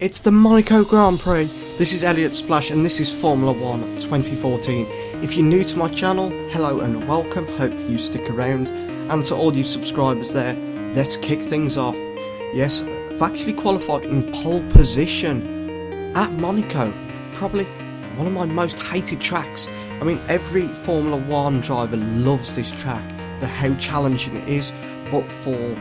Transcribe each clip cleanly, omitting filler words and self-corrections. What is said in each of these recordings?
It's the Monaco Grand Prix. This is Elliot Splash and this is Formula 1 2014. If you're new to my channel, hello and welcome, hope you stick around. And to all you subscribers there, let's kick things off. Yes, I've actually qualified in pole position at Monaco, probably one of my most hated tracks. I mean, every Formula 1 driver loves this track, how challenging it is, but for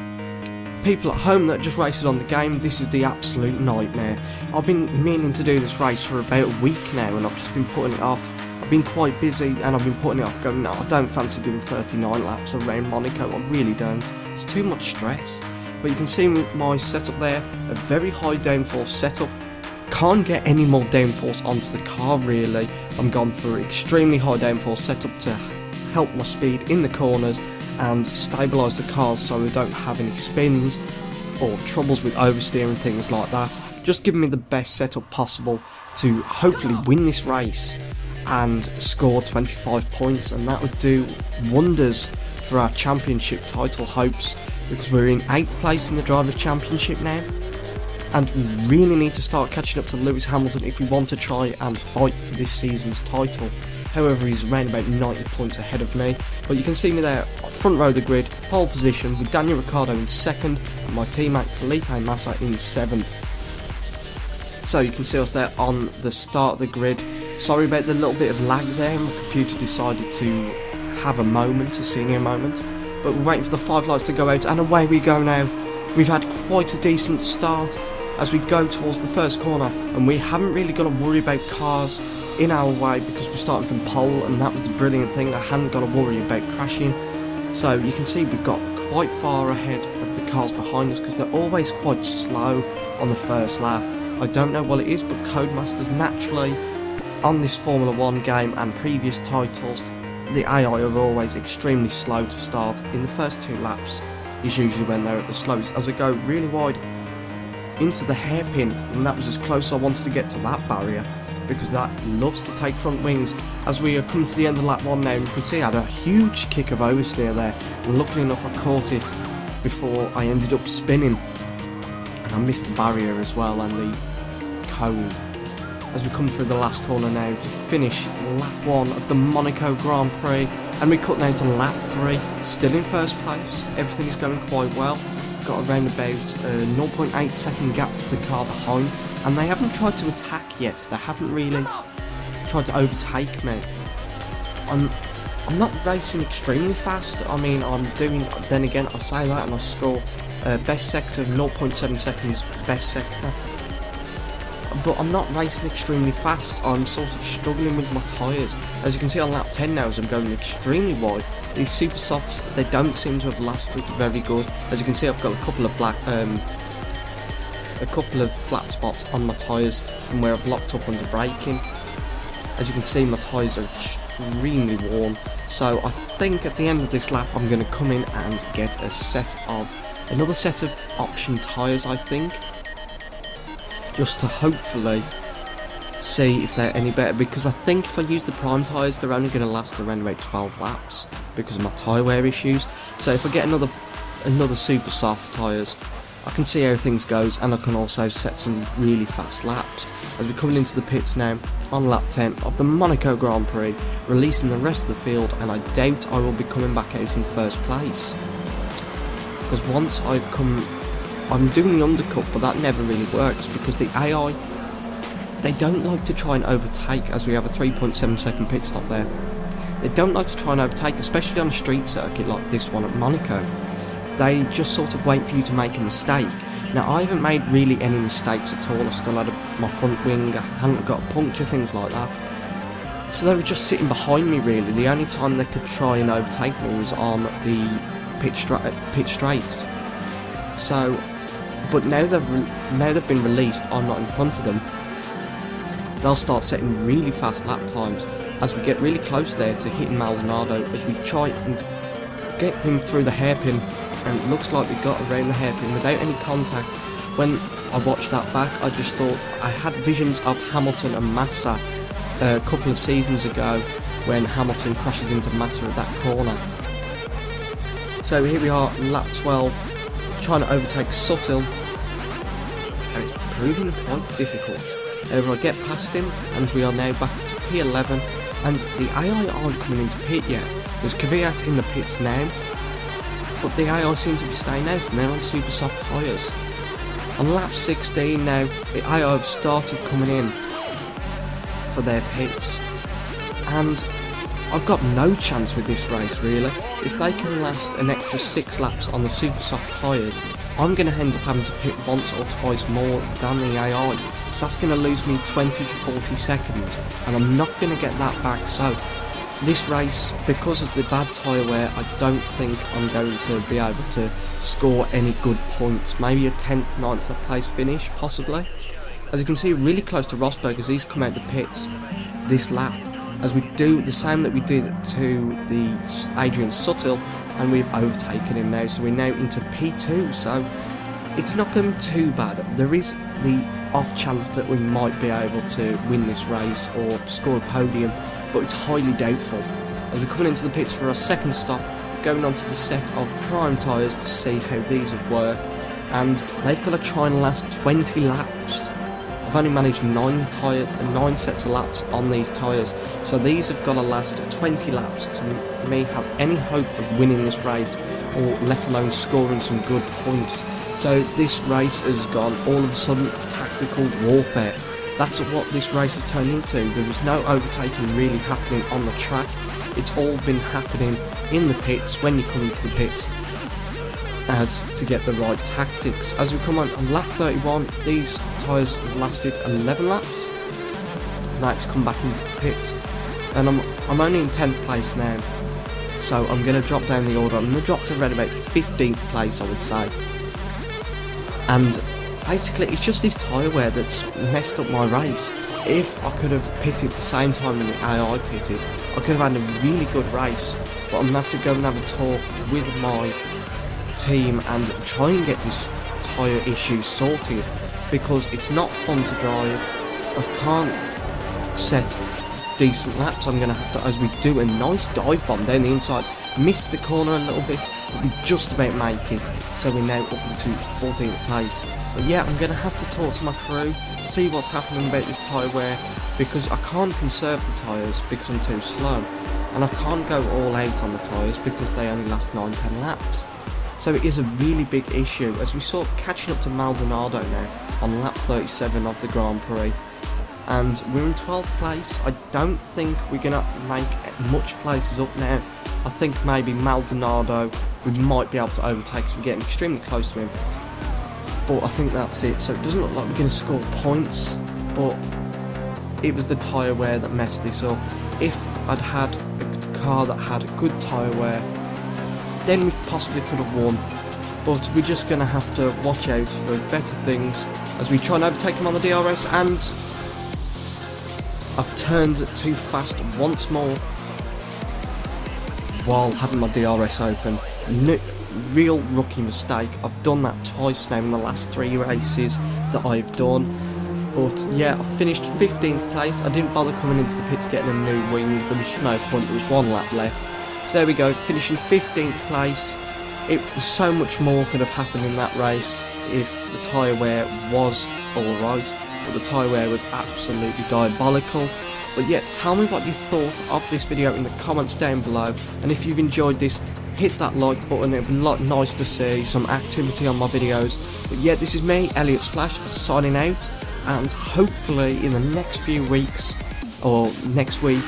people at home that just race it on the game, this is the absolute nightmare. I've been meaning to do this race for about a week now and I've just been putting it off. I've been quite busy and I've been putting it off, going, no, I don't fancy doing 39 laps around Monaco, I really don't. It's too much stress. But you can see my setup there, a very high downforce setup. Can't get any more downforce onto the car really. I'm going for extremely high downforce setup to help my speed in the corners and stabilise the car so we don't have any spins or troubles with oversteer and things like that. Just giving me the best setup possible to hopefully win this race and score 25 points, and that would do wonders for our championship title hopes, because we're in 8th place in the Drivers' Championship now and we really need to start catching up to Lewis Hamilton if we want to try and fight for this season's title. However, he's around about 90 points ahead of me, but you can see me there, front row of the grid, pole position, with Daniel Ricciardo in 2nd, and my teammate Felipe Massa in 7th. So you can see us there on the start of the grid. Sorry about the little bit of lag there, my computer decided to have a senior moment, but we're waiting for the 5 lights to go out, and away we go now. We've had quite a decent start as we go towards the first corner, and we haven't really got to worry about cars in our way because we're starting from pole, and that was the brilliant thing. I hadn't got to worry about crashing. So you can see we've got quite far ahead of the cars behind us because they're always quite slow on the first lap. I don't know what it is, but Codemasters naturally on this Formula 1 game and previous titles, the AI are always extremely slow to start. In the first 2 laps is usually when they're at the slowest, as I go really wide into the hairpin, and that was as close as I wanted to get to that barrier, because that loves to take front wings. As we are coming to the end of lap 1 now, you can see I had a huge kick of oversteer there, and luckily enough I caught it before I ended up spinning, and I missed the barrier as well and the cone. As we come through the last corner now to finish lap 1 of the Monaco Grand Prix, and we cut now to lap 3, still in first place, everything is going quite well. Got around about a 0.8 second gap to the car behind, and they haven't tried to attack yet. They haven't really tried to overtake me. I'm not racing extremely fast. I mean, I'm doing, then again I say that and I score best sector, 0.7 seconds best sector, but I'm not racing extremely fast. I'm sort of struggling with my tyres. As you can see on lap 10 now, as I'm going extremely wide, these super softs, they don't seem to have lasted very good. As you can see, I've got a couple of flat spots on my tyres from where I've locked up under braking. As you can see, my tyres are extremely warm, so I think at the end of this lap I'm going to come in and get another set of option tyres, I think, just to hopefully see if they're any better, because I think if I use the prime tyres they're only going to last around about 12 laps because of my tyre wear issues. So if I get another super soft tyres, I can see how things goes, and I can also set some really fast laps. As we're coming into the pits now on lap 10 of the Monaco Grand Prix, releasing the rest of the field, and I doubt I will be coming back out in first place, because once I'm doing the undercut, but that never really works because the AI, they don't like to try and overtake, as we have a 3.7 second pit stop there. They don't like to try and overtake, especially on a street circuit like this one at Monaco. They just sort of wait for you to make a mistake. Now, I haven't made really any mistakes at all. I still had my front wing, I hadn't got a puncture, things like that. So they were just sitting behind me really. The only time they could try and overtake me was on the pit straight. So, but now they've been released, I'm not in front of them, they'll start setting really fast lap times as we get really close there to hitting Maldonado, as we try and get him through the hairpin, and it looks like we got around the hairpin without any contact. When I watched that back, I just thought I had visions of Hamilton and Massa a couple of seasons ago when Hamilton crashes into Massa at that corner. So here we are, lap 12, trying to overtake Sutton, and it's proving quite difficult. However, I get past him and we are now back to P11, and the AI aren't coming into pit yet. There's Kvyat in the pits now, but the AI seem to be staying out and they're on super soft tyres. On lap 16 now, the AI have started coming in for their pits, and I've got no chance with this race really. If they can last an extra 6 laps on the super soft tyres, I'm going to end up having to pit once or twice more than the AI, so that's going to lose me 20 to 40 seconds, and I'm not going to get that back. So this race, because of the bad tyre wear, I don't think I'm going to be able to score any good points. Maybe a 10th, 9th place finish, possibly. As you can see, really close to Rosberg as he's come out the pits this lap, as we do the same that we did to the Adrian Sutil, and we've overtaken him now, so we're now into P2, so it's not going too bad. There is the off chance that we might be able to win this race or score a podium, but it's highly doubtful. As we're coming into the pits for our second stop, going on to the set of prime tyres to see how these would work, and they've got to try and last 20 laps. I've only managed 9 sets of laps on these tyres, so these have got to last 20 laps to me have any hope of winning this race, or let alone scoring some good points. So this race has gone all of a sudden tactical warfare. That's what this race has turned into. There was no overtaking really happening on the track. It's all been happening in the pits when you come into the pits, as to get the right tactics. As we come on lap 31, these tyres have lasted 11 laps. Now it's come back into the pits, and I'm only in 10th place now, so I'm going to drop down the order. I'm going to drop to around about 15th place, I would say. And basically it's just this tyre wear that's messed up my race. If I could have pitted the same time when the AI pitted, I could have had a really good race, but I'm going to have to go and have a talk with my team and try and get this tyre issue sorted, because it's not fun to drive. I can't set decent laps. I'm going to have to, as we do a nice dive bomb down the inside, miss the corner a little bit, but we just about make it, so we're now up into 14th place. But yeah, I'm going to have to talk to my crew, see what's happening about this tyre wear, because I can't conserve the tyres because I'm too slow, and I can't go all out on the tyres because they only last 9-10 laps. So it is a really big issue, as we sort of catching up to Maldonado now on lap 37 of the Grand Prix. And we're in 12th place. I don't think we're going to make much places up now. I think maybe Maldonado we might be able to overtake, because we're getting extremely close to him. But I think that's it. So it doesn't look like we're going to score points, but it was the tyre wear that messed this up. If I'd had a car that had good tyre wear, then we possibly could have won, but we're just going to have to watch out for better things as we try and overtake him on the DRS. And I've turned too fast once more while having my DRS open. Real rookie mistake. I've done that twice now in the last 3 races that I've done. But yeah, I finished 15th place. I didn't bother coming into the pits getting a new wing. There was no point, there was 1 lap left. So there we go, finishing 15th place. It was so much more could have happened in that race if the tyre wear was alright, but the tyre wear was absolutely diabolical. But yeah, tell me what you thought of this video in the comments down below, and if you've enjoyed this, hit that like button. It would be nice to see some activity on my videos. But yeah, this is me, Elliot Splash, signing out, and hopefully in the next few weeks, or next week,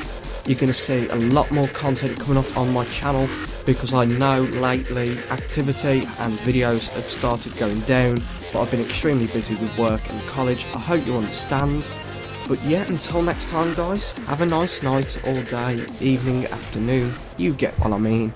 you're going to see a lot more content coming up on my channel, because I know lately activity and videos have started going down, but I've been extremely busy with work and college. I hope you understand. But yeah, until next time guys, have a nice night or day, evening, afternoon, you get what I mean.